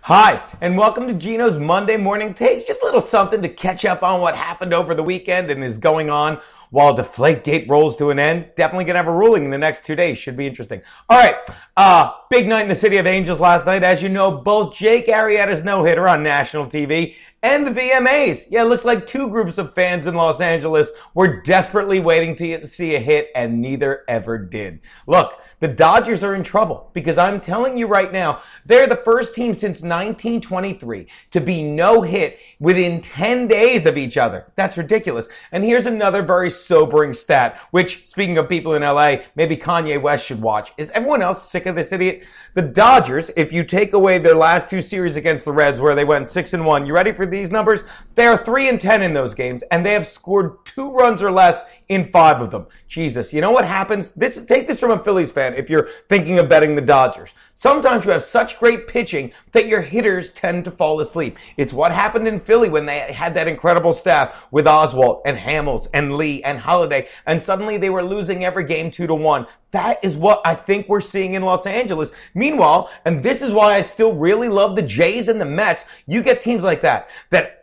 Hi, and welcome to Geno's Monday Morning Takes. Just a little something to catch up on what happened over the weekend and is going on while Deflategate rolls to an end. Definitely going to have a ruling in the next 2 days. Should be interesting. All right, big night in the City of Angels last night. As you know, both Jake Arrieta's no-hitter on national TV and the VMAs. Yeah, it looks like two groups of fans in Los Angeles were desperately waiting to see a hit, and neither ever did. Look, the Dodgers are in trouble because I'm telling you right now, they're the first team since 1923 to be no-hit within 10 days of each other. That's ridiculous. And here's another very sobering stat, which, speaking of people in LA, maybe Kanye West should watch. Is everyone else sick of this idiot? The Dodgers, if you take away their last two series against the Reds where they went 6-1, you ready for these numbers? They are 3-10 in those games, and they have scored 2 runs or less in 5 of them. Jesus, you know what happens? Take this from a Phillies fan if you're thinking of betting the Dodgers. Sometimes you have such great pitching that your hitters tend to fall asleep. It's what happened in Philly when they had that incredible staff with Oswalt and Hamels and Lee and Holiday, and suddenly they were losing every game 2-1. That is what I think we're seeing in Los Angeles. Meanwhile, and this is why I still really love the Jays and the Mets, you get teams like that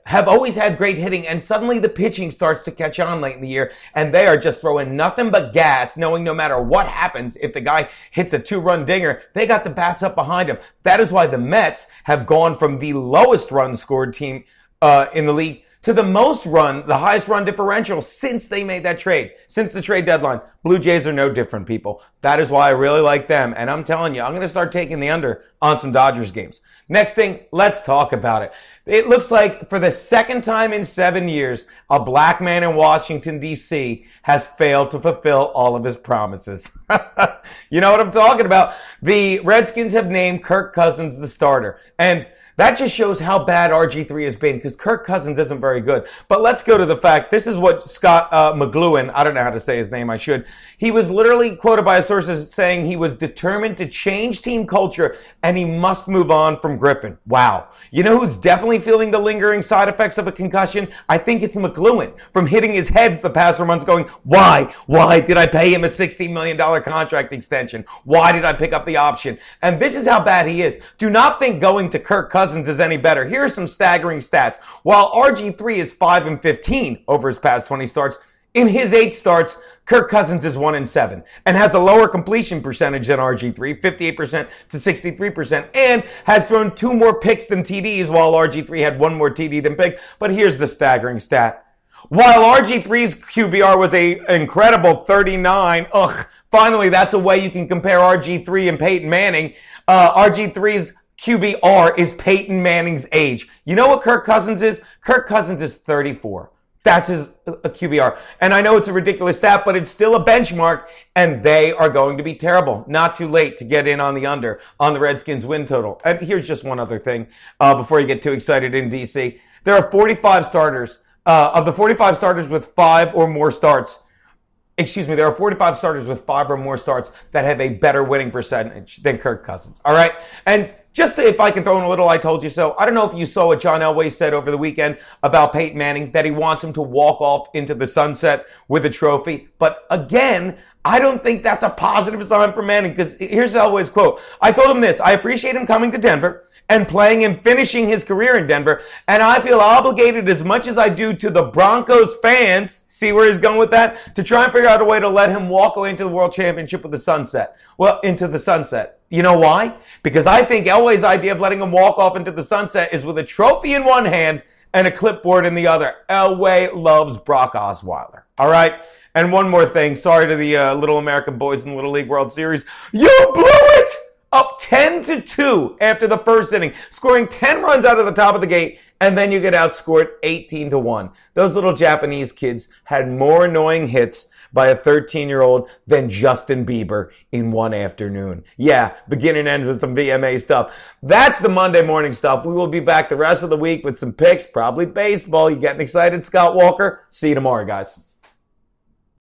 have always had great hitting, and suddenly the pitching starts to catch on late in the year, and they are just throwing nothing but gas, knowing no matter what happens, if the guy hits a 2-run dinger, they got the bats up behind him. That is why the Mets have gone from the lowest run scored team in the league to the highest run differential since they made that trade, since the trade deadline. Blue Jays are no different, people. That is why I really like them. And I'm telling you, I'm going to start taking the under on some Dodgers games. Next thing, let's talk about it. It looks like for the second time in 7 years, a black man in Washington, D.C. has failed to fulfill all of his promises. You know what I'm talking about? The Redskins have named Kirk Cousins the starter. And that just shows how bad RG3 has been, because Kirk Cousins isn't very good. But let's go to the fact. This is what Scott McLuhan, I don't know how to say his name, I should. He was literally quoted by a source as saying he was determined to change team culture and he must move on from Griffin. Wow. You know who's definitely feeling the lingering side effects of a concussion? I think it's McLuhan, from hitting his head the past 4 months going, why? Why did I pay him a $60 million contract extension? Why did I pick up the option? And this is how bad he is. Do not think going to Kirk Cousins is any better. Here are some staggering stats. While RG3 is 5-15 over his past 20 starts, in his 8 starts, Kirk Cousins is 1-7 and has a lower completion percentage than RG3, 58% to 63%, and has thrown 2 more picks than TDs, while RG3 had 1 more TD than pick. But here's the staggering stat. While RG3's QBR was an incredible 39, finally that's a way you can compare RG3 and Peyton Manning. RG3's QBR is Peyton Manning's age. You know what Kirk Cousins is? Kirk Cousins is 34. That's his QBR. And I know it's a ridiculous stat, but it's still a benchmark, and they are going to be terrible. Not too late to get in on the under on the Redskins win total. And here's just one other thing before you get too excited in DC. There are 45 starters. Of the 45 starters with 5 or more starts, there are 45 starters with 5 or more starts that have a better winning percentage than Kirk Cousins. All right? And just if I can throw in a little I told you so, I don't know if you saw what John Elway said over the weekend about Peyton Manning, that he wants him to walk off into the sunset with a trophy. But again, I don't think that's a positive sign for Manning, because here's Elway's quote. I told him this: I appreciate him coming to Denver and playing and finishing his career in Denver, and I feel obligated as much as I do to the Broncos fans, see where he's going with that, to try and figure out a way to let him walk away into the World Championship with the sunset. Well, into the sunset. You know why? Because I think Elway's idea of letting him walk off into the sunset is with a trophy in one hand and a clipboard in the other. Elway loves Brock Osweiler. All right? And one more thing. Sorry to the Little American boys in the Little League World Series. You blew it! Up 10-2 after the first inning, scoring 10 runs out of the top of the gate, and then you get outscored 18-1. Those little Japanese kids had more annoying hits by a 13-year-old than Justin Bieber in one afternoon. Yeah, begin and end with some VMA stuff. That's the Monday morning stuff. We will be back the rest of the week with some picks, probably baseball. You getting excited, Scott Walker? See you tomorrow, guys.